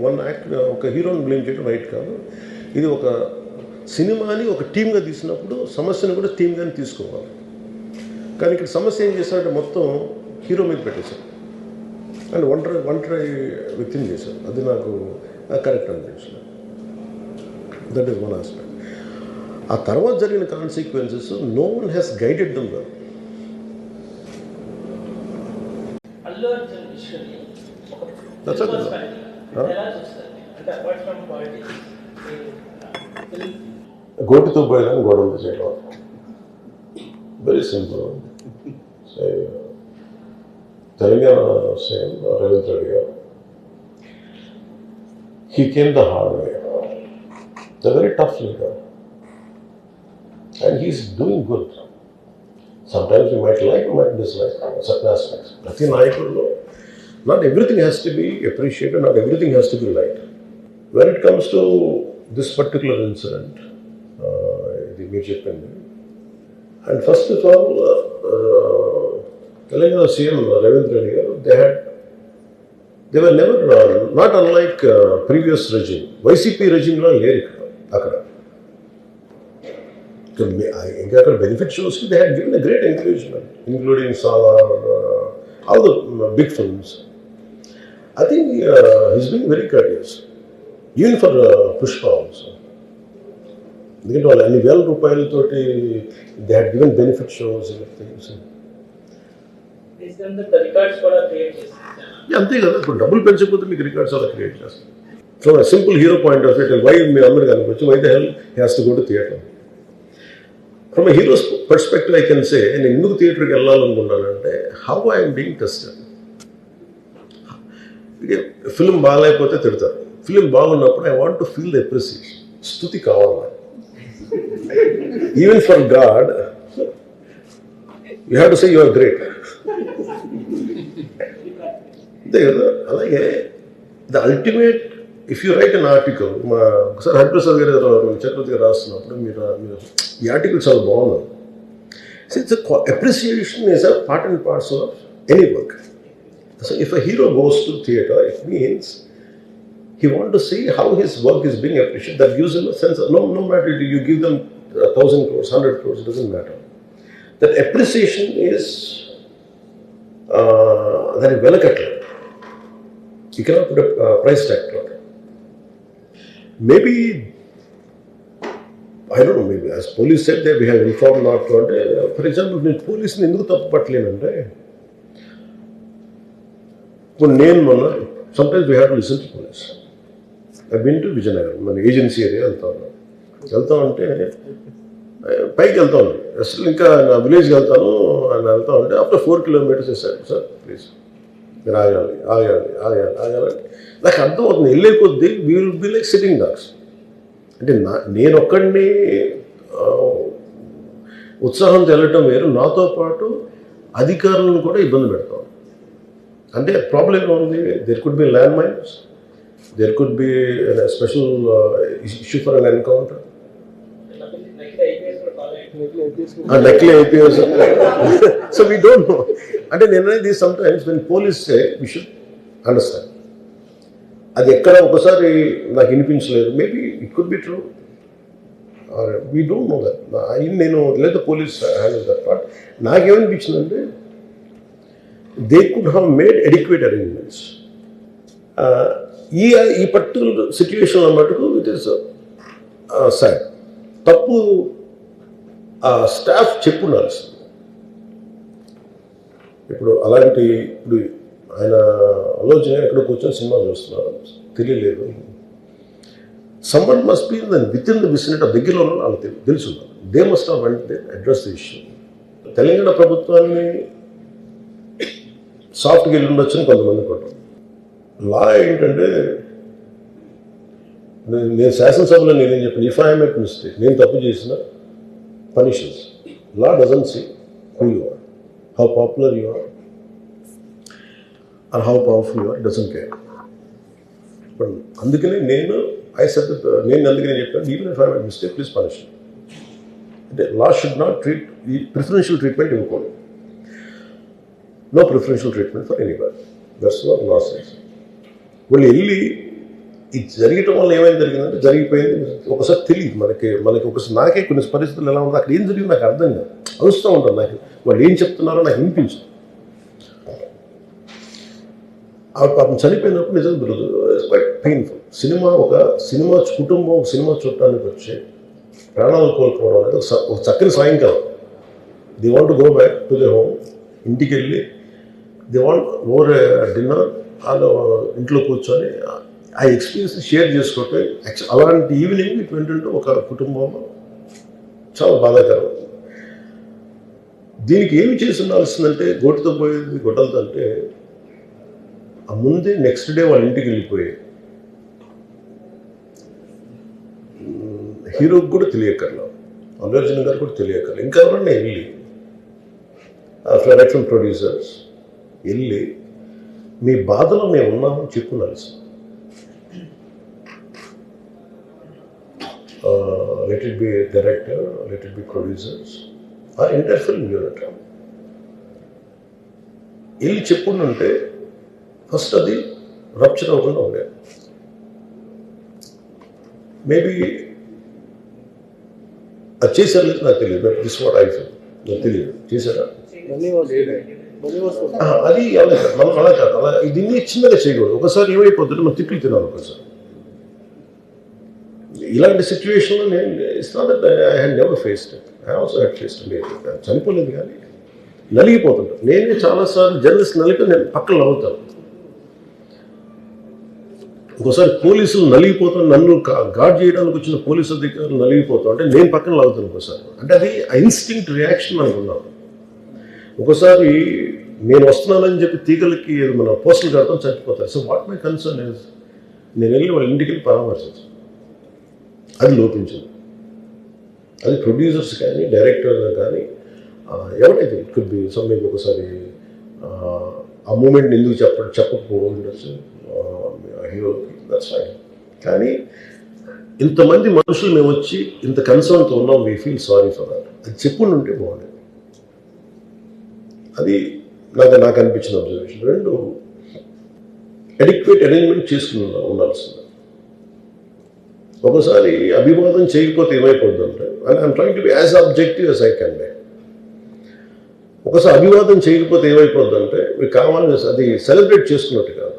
One act ఒక హీరోని blame చేయడం రైట్ కాదు. ఇది ఒక సినిమాని ఒక టీమ్గా తీసినప్పుడు సమస్యను కూడా టీమ్గానే తీసుకోవాలి. కానీ ఇక్కడ సమస్య ఏం చేశారంటే మొత్తం హీరో మీద పెట్టేశారు అండ్ ఒంటరి వ్యక్తిని చేశారు. అది నాకు కరెక్ట్ అనిపించలేదు. That is one aspect. ఆ తర్వాత జరిగిన consequences no one has guided them well. గోటితో పోయిన గొడవలు చేయడం very simple. Telangana same Revanth Reddy గారు, he came the hard way. The very tough leader. And he's doing good. Sometimes you might like, you might dislike certain aspects. Prati Nayakudulo, not everything has to be appreciated, not everything has to be liked. When it comes to this particular incident, the immediate pending, and first of all, Telangana CM Ravindra Reddy garu, they were never, not unlike previous regime. YCP regime lo leru akkada. ఇంకా అక్కడ benefit షోస్కి they had given a great encouragement, including Salaar, all the big films. I think he's been very courteous even for Pushpa also. ఎందుకంటే వాళ్ళు అన్ని వేల రూపాయలతోటి they had given benefit shows things. అంతే కదా, ఇప్పుడు డబ్బులు పెంచకపోతే మీకు రికార్డ్స్ అలా క్రియేట్ చేస్తారు. From simple hero point of view, why మీరు అందరూ కనుకోవచ్చు, why the hell he has to go to theatre. From a hero's perspective I can say, నేను ఎందుకు థియేటర్కి వెళ్ళాలనుకున్నానంటే how I'm being tested. Film బాగాలేకపోతే తిడతారు, ఫిలిం బాగున్నప్పుడు I want to feel the appreciation. స్తుతి కావాలి. Even for god you have to say you are great. అంతే కదా. అలాగే the ultimate, if you write an article, ఒకసారి హరిప్రసాద్ గారు చక్రవర్తి గారు రాస్తున్నప్పుడు మీరు ఈ ఆర్టికల్ చాలా బాగుంది. So it's appreciation is a part and parcel of any work. So if a hero goes to theatre, it means he want to see how his work is being appreciated. That gives him a sense of, no matter you give them 1,000 crores, 100 crores, it doesn't matter. That appreciation is that is velakatla. You cannot put a price tag to it. Maybe, I don't know, maybe as police said that we have informed not to. For example, నేను పోలీసుని ఎందుకు తప్పు పట్టలేనంటే, ఇప్పుడు నేను మొన్న sometimes we have to listen to police. I've been to Vizianagaram, మన agency area వెళ్తా ఉంటే పైకి వెళ్తా ఉన్నాను, అసలు ఇంకా నా విలేజ్కి వెళ్తాను అని వెళ్తా ఉంటే ఆఫ్టర్ 4 kilometers వేసారు, సార్ ప్లీజ్ మీరు ఆగాలి. నాకు అర్థం అవుతుంది, వెళ్ళే కొద్దీ we will be like sitting dogs. అంటే నేను ఒక్కడిని ఉత్సాహంతో వెళ్ళటం వేరు, నాతో పాటు అధికారులను కూడా ఇబ్బంది పెడతాం. అంటే ప్రాబ్లం ఏమో ఉంది, there could be land mines, there could be special issue for an encounter. నకిలీ IPS. So we don't know. అంటే నేను అనేది sometimes when police say we should understand. అది ఎక్కడ ఒకసారి నాకు వినిపించలేదు, maybe it could be true, we don't know that. నేను లేదా పోలీస్ హ్యాండిల్ దట్ పార్ట్. నాకేమనిపించిందంటే they could have made adequate arrangements. ఈ పర్టికులర్ సిచ్యువేషన్లో మటుకు ఇట్ ఈస్ సాడ్. తప్పు స్టాఫ్ చెప్పుండాల్సింది. ఇప్పుడు అలాంటి, ఇప్పుడు ఆయన ఆలోచన ఎక్కడ కూర్చొని సినిమా చూస్తున్నారు, తెలియలేదు. Someone must be within the vicinity, దగ్గరలో వాళ్ళకి తెలుసున్నారు. They must have went they address the issue. Telangana ప్రభుత్వాన్ని సాఫ్ట్గా వెళ్ళి ఉండొచ్చని కొంతమంది పట్టారు. లా ఏంటంటే, నేను శాసనసభలో నేనేం చెప్పాను, ఇఫ్ ఐ మేక్ మిస్టేక్, నేను తప్పు చేసిన పనిషన్స్. Law doesn't see who you are, how popular you are are how powerful you are, doesn't care. But అందుకనే నేను అందుకనే చెప్పాను, even if I make mistake please punish. అంటే లా షుడ్ నాట్ ట్రీట్, ఈ ప్రిఫరెన్షియల్ ట్రీట్మెంట్ ఇవ్వకూడదు. No preferential treatment for anybody. That's what law says. వాళ్ళు వెళ్ళి ఇది జరగటం వల్ల ఏమైంది జరిగిందంటే జరిగిపోయింది. ఒకసారి తెలియదు మనకి ఒకసారి నాకే కొన్ని పరిస్థితులు ఎలా ఉందో అక్కడ ఏం జరిగింది నాకు అర్థం కాదు, అరుస్తూ ఉంటాను. నాకు వాళ్ళు ఏం చెప్తున్నారో నాకు వినిపించదు. ఆ పాపం చనిపోయినప్పుడు నిజంగా క్వైట్ పెయిన్ఫుల్. సినిమా కుటుంబం ఒక సినిమా చూడటానికి వచ్చి ప్రాణాలు కోల్పోవడం అనేది ఒక చక్కని సాయంకాలం. The want to go back to the home, ఇంటికి వెళ్ళి ది వాంట్ ఓవర్ డిన్నర్, వాళ్ళు ఇంట్లో కూర్చొని ఆ ఎక్స్పీరియన్స్ షేర్ చేసుకోవటం. అలాంటి ఈవినింగ్ ఇటు ఏంటంటే ఒక కుటుంబంలో చాలా బాధాకరం. దీనికి ఏమి చేసి ఉండాల్సిందంటే గోటితో పోయేది గొడ్డలతో అంటే ఆ ముందే నెక్స్ట్ డే వాళ్ళ ఇంటికి వెళ్ళిపోయి హీరోకి కూడా తెలియకర్లా, అల్లు అర్జున్ గారు కూడా తెలియకర్లా, ఇంకా ఎవరన్నా వెళ్ళి డైరెక్షన్ ప్రొడ్యూసర్స్ వెళ్ళి మీ బాధలో మేము ఉన్నామని చెప్పుకోవాల్సి. Let it be a director, let it be producers, or entire film unit. వెళ్ళి చెప్పుకుంటుంటే ఫస్ట్ అది రప్చర్ అవ్వకుండా ఉండేది. మేబీ అది చేశారు లేదు నాకు తెలియదు, but this what I feel. నాకు తెలియదు చేశారా అది మనం అలా కాదు, అలా దీన్ని చిన్నగా చేయకూడదు. ఒకసారి ఏమైపోతుంది మనం తిట్లు తినాలి. ఒకసారి ఇలాంటి సిచ్యువేషన్లో నేను it's not that I had never faced it, I also had faced. లేదు చనిపోలేదు కానీ నలిగిపోతుంటాను. నేనే చాలాసార్లు జర్నలిస్ట్ నలిపి నేను పక్కన నవ్వుతాను. ఒకసారి పోలీసులు నలిగిపోతాను, నన్ను గార్డ్ చేయడానికి వచ్చిన పోలీసు అధికారులు నలిగిపోతాం అంటే నేను పక్కన లాగుతాను ఒకసారి. అంటే అది ఇన్స్టింక్ట్ రియాక్షన్ అనుకున్నాను. ఒకసారి నేను వస్తున్నానని చెప్పి తీగలకి మన పోస్టులు కడతాం చచ్చిపోతారు. So what my concern is నేను వెళ్ళి వాళ్ళ ఇంటికి వెళ్ళి పరామర్శించాను. అది లోపించింది. అది ప్రొడ్యూసర్స్ కానీ డైరెక్టర్ కానీ ఎవరైతే ఇట్ కుడ్ బి సమ్థింగ్. ఒకసారి ఆ మూమెంట్ ఎందుకు చెప్పకపోవడం ఉండొచ్చు హీరోకి, దట్స్ ఫైన్. కానీ ఇంతమంది మనుషులు మేము వచ్చి ఇంత కన్సర్న్తో ఉన్నాం, we feel sorry for that. అది చెప్పుంటే బాగుండేది. అది నాకు అనిపించిన అబ్జర్వేషన్. రెండు అడిక్వేట్ అరేంజ్మెంట్ చేసుకుని ఉండాల్సింది. ఒకసారి అభివాదం చేయకపోతే ఏమైపోద్ది అంటే, I'm trying to be as objective as I can be. ఒకసారి అభివాదం చేయకపోతే ఏమైపోద్ది అంటే మీకు కావాలని అది సెలబ్రేట్ చేసుకున్నట్టు కాదు.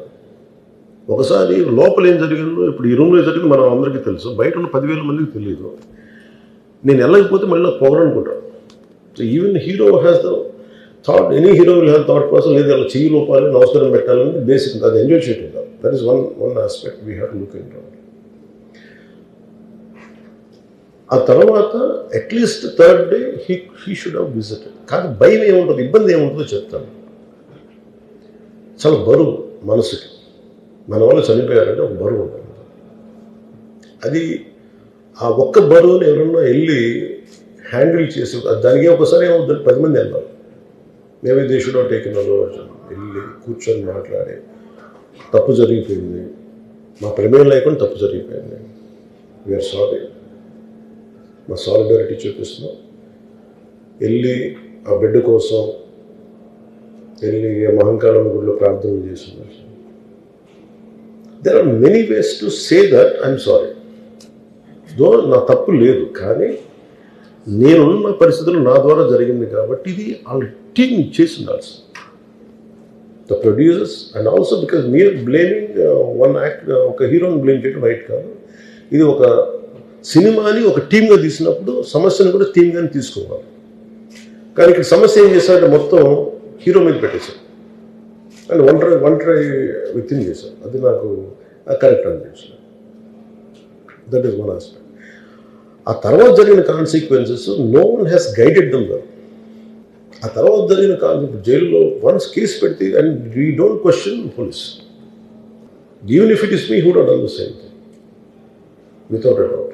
ఒకసారి లోపల ఏం జరిగిందో ఇప్పుడు ఈ రూమ్లో జరిగింది మనం అందరికీ తెలుసు, బయట ఉన్న 10,000 మందికి తెలియదు. నేను వెళ్ళకపోతే మళ్ళీ నాకు పొగరనుకుంటాను. So even hero has the thought, any hero will have thought process. లేదు అలా చెయ్యి లోపాలి, నమస్కారం పెట్టాలని బేసిక్ అది ఎంజాయ్ చేయటం కాదు. That is one aspect we have to look in. ఆ తర్వాత at least third day he should have visited. కానీ భయం ఏముంటుంది, ఇబ్బంది ఏముంటుందో చెప్తాను. చాలా బరువు మనసుకి, మన వాళ్ళు చనిపోయారంటే ఒక బరువు ఉంటుంది. అది ఆ ఒక్క బరువుని ఎవరన్నా వెళ్ళి హ్యాండిల్ చేసి దానికి ఒకసారి ఏమవుతుంది 10 మంది వెళ్ళాలి. Maybe they should have taken వెళ్ళి కూర్చొని మాట్లాడి తప్పు జరిగిపోయింది, మా ప్రమేయం లేకుండా తప్పు జరిగిపోయింది, వీఆర్ సారీ, మా సాలిడారిటీ చూపిస్తున్నాం. వెళ్ళి ఆ బిడ్డ కోసం వెళ్ళి మహంకాళమ్మ గుడిలో ప్రార్థన చేస్తున్నారు. There are many ways to say that I'm sorry. Though నా తప్పు లేదు, కానీ నేనున్న పరిస్థితులు నా ద్వారా జరిగింది కాబట్టి ఇది వాళ్ళ టీం చేసి ఉండాల్సి. The producers and also because మీరు బ్లేమింగ్ వన్ యాక్ట్, ఒక హీరోని బ్లేమ్ చేయడం రైట్ కాదు. ఇది ఒక సినిమాని ఒక టీమ్గా తీసినప్పుడు సమస్యను కూడా టీమ్గానే తీసుకోవాలి. కానీ ఇక్కడ సమస్య ఏం చేశారంటే మొత్తం హీరో మీద పెట్టేశారు అండ్ ఒంటరి వ్యక్తిని చేశారు. అది నాకు కరెక్ట్ అనిపించింది. That is one aspect. ఆ తర్వాత జరిగిన consequences no one has guided them well. ఆ తర్వాత జరిగిన జైల్లో వన్స్ కేసు పెడితే and we don't question police. Even if it is me who don't done the same thing without a doubt.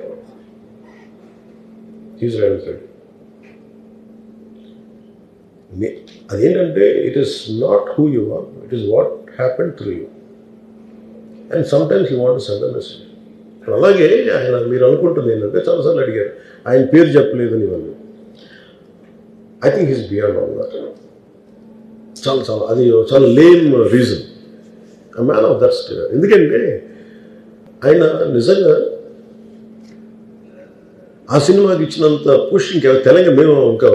He's right. అదేంటంటే it is not who you are, it is what happen through you. And sometimes you want to send a message. అలాగే ఆయన మీరు అనుకుంటుంది ఏంటంటే చాలాసార్లు అడిగారు ఆయన పేరు చెప్పలేదని ఇవన్నీ. I think he's beyond all that. అది చాలా lame reason. Man of that state. ఎందుకంటే ఆయన నిజంగా ఆ సినిమాకి ఇచ్చినంత పుష్ ఇంకా తెలంగాణ మేము ఇంకా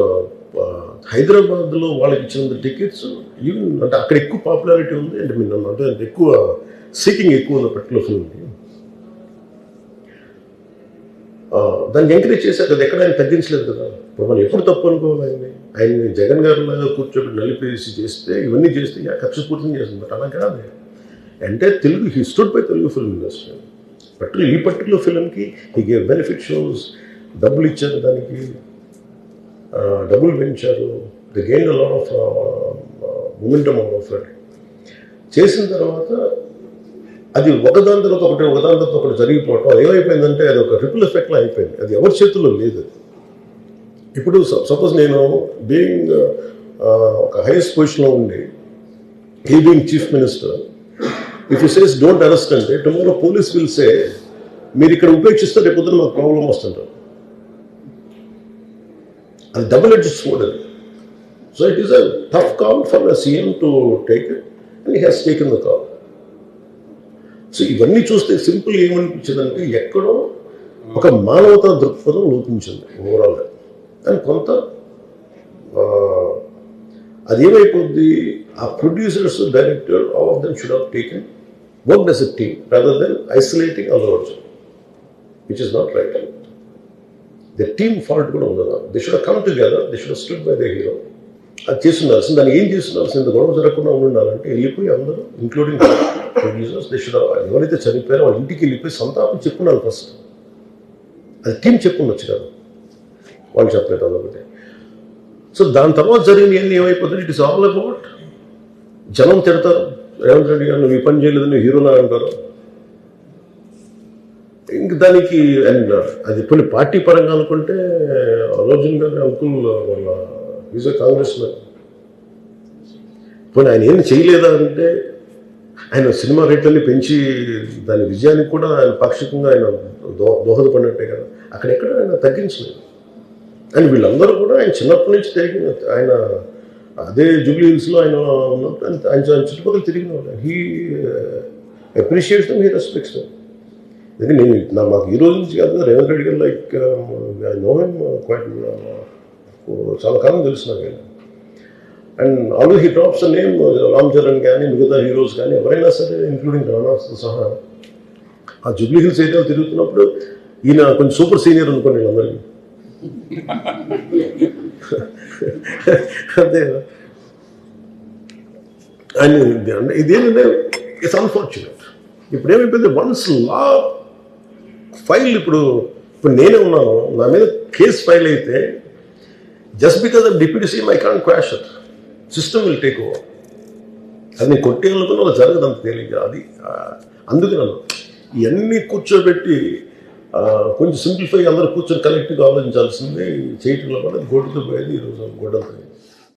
హైదరాబాద్లో వాళ్ళకి ఇచ్చినంత టికెట్స్ ఈవెన్ అంటే అక్కడ ఎక్కువ పాపులారిటీ ఉంది అంటే మీరు అంటే ఎక్కువ సీకింగ్ ఎక్కువ ఉంది పర్టికులర్ ఫిల్మ్కి. దాన్ని ఎంకరేజ్ చేశారు కదా, ఎక్కడ ఆయన తగ్గించలేదు కదా. ఇప్పుడు మనం ఎప్పుడు తప్పు అనుకోవాలి ఆయన్ని జగన్ గారు లాగా కూర్చోబెట్టి నలిపేసి చేస్తే ఇవన్నీ చేస్తే కక్షపూర్తిని చేస్తుంది. అలా కాదు, అంటే Telugu he stood by Telugu film industry. ఈ పర్టికులర్ ఫిల్మ్కి హీ గేవ్ బెనిఫిట్ షోస్, డబ్బులు ఇచ్చారు, దానికి డబ్బులు పెంచారు. They gain a lot of momentum of it. చేసిన తర్వాత అది ఒకదాని తర్వాత ఒకటి జరిగిపోవటం, అది ఏమైపోయిందంటే అది ఒక రిపుల్ ఎఫెక్ట్లో అయిపోయింది. అది ఎవరి చేతుల్లో లేదు. ఇప్పుడు సపోజ్ నేను బీయింగ్ ఒక హైయెస్ట్ పొజిషన్లో ఉండి, he being chief minister, if you says don't arrest అంటే టుమారో పోలీస్ విల్ సే మీరు ఇక్కడ ఉపేక్షిస్తే రేపు పొద్దున మాకు ప్రాబ్లం వస్తుంటారు. అది డబుల్ ఎడ్జ్డ్ స్వోర్డ్ అది. So it is a tough call for the CM to take it and he has taken the call. So ఇవన్నీ చూస్తే సింపుల్ ఏమనిపించిందంటే ఎక్కడో ఒక మానవతా దృక్పథం లోపించింది ఓవరాల్గా. అండ్ కొంత అదేమైపోద్ది, ఆ producers, director, all of them should have taken work as a team rather than isolating Allu Arjun, which is not right. The team fault కూడా ఉండదు. They should have come together, they should have stood by the hero. అది చేస్తుండాల్సింది. దాన్ని ఏం చేస్తుండాల్సింది, గొడవ జరగకుండా ఉండాలంటే వెళ్ళిపోయి అందరూ ఇంక్లూడింగ్ ప్రొడ్యూసర్స్ దే షుడ్ ఎవరైతే చనిపోయారో వాళ్ళ ఇంటికి వెళ్ళిపోయి సంతాపం చెప్పుండాలి ఫస్ట్. అది టీం చెప్పుండొచ్చు కదా, వాళ్ళు చెప్పలేదు అదొకటి. సో దాని తర్వాత జరిగినవన్నీ ఏమైపోతుంది, ఇట్ ఇస్ ఆల్ అబౌట్ జనం తిడతారు, రేవంత్ రెడ్డి గారు నువ్వు ఈ పని చేయలేదని హీరోలా అంటారు. ఇంక దానికి అండ్ అది కొన్ని పార్టీ పరంగా అనుకుంటే అర్జున్ గారి అంకుల్ వాళ్ళ ఈజ్ ఎ కాంగ్రెస్ మ్యాన్. పోనీ ఆయన ఏం చేయలేదా అంటే ఆయన సినిమా రేట్లన్నీ పెంచి దాని విజయానికి కూడా ఆయన పాక్షికంగా ఆయన దోహదపడినట్టే కదా. అక్కడెక్కడ ఆయన తగ్గించలేదు. అండ్ వీళ్ళందరూ కూడా ఆయన చిన్నప్పటి నుంచి తిరిగిన, ఆయన అదే జూబ్లీ హిల్స్లో ఆయన ఉన్నప్పుడు ఆయన చుట్టుపక్కల తిరిగిన వాళ్ళు. He appreciates them, he respects them. ఎందుకంటే నేను మాకు ఈ రోజు నుంచి కాదు, Revanth Reddy garu like I know him quite, చాలా కాలం తెలుసు నాకు ఆయన. And always he drops name Ram Charan కానీ మిగతా హీరోస్ కానీ ఎవరైనా సరే ఇంక్లూడింగ్ రాణాతో సహా ఆ జూబ్లీ హిల్స్ ఏరియాలో తిరుగుతున్నప్పుడు ఈయన కొంచెం సూపర్ సీనియర్ అనుకోండి వీళ్ళందరికీ. అంతే కదా. అండ్ ఇదేంటంటే ఇట్స్ అన్ఫార్చునేట్. ఇప్పుడు ఏమైపోయింది, వన్స్ లా ఫైల్ ఇప్పుడు నేనే ఉన్నాను, నా మీద కేసు ఫైల్ అయితే just because of deputy CM I can't quash it. System will take over. అది నేను కొట్టేయాలనుకున్నా అది జరగదు అంత తేలిక. అది అందుకే నన్ను ఇవన్నీ కూర్చోబెట్టి కొంచెం సింప్లిఫై అందరూ కూర్చొని కలెక్టివ్గా ఆలోచించాల్సిందే చేయటంలో కూడా గొడ్డుతో పోయేది ఈరోజు గొడ్డలతో.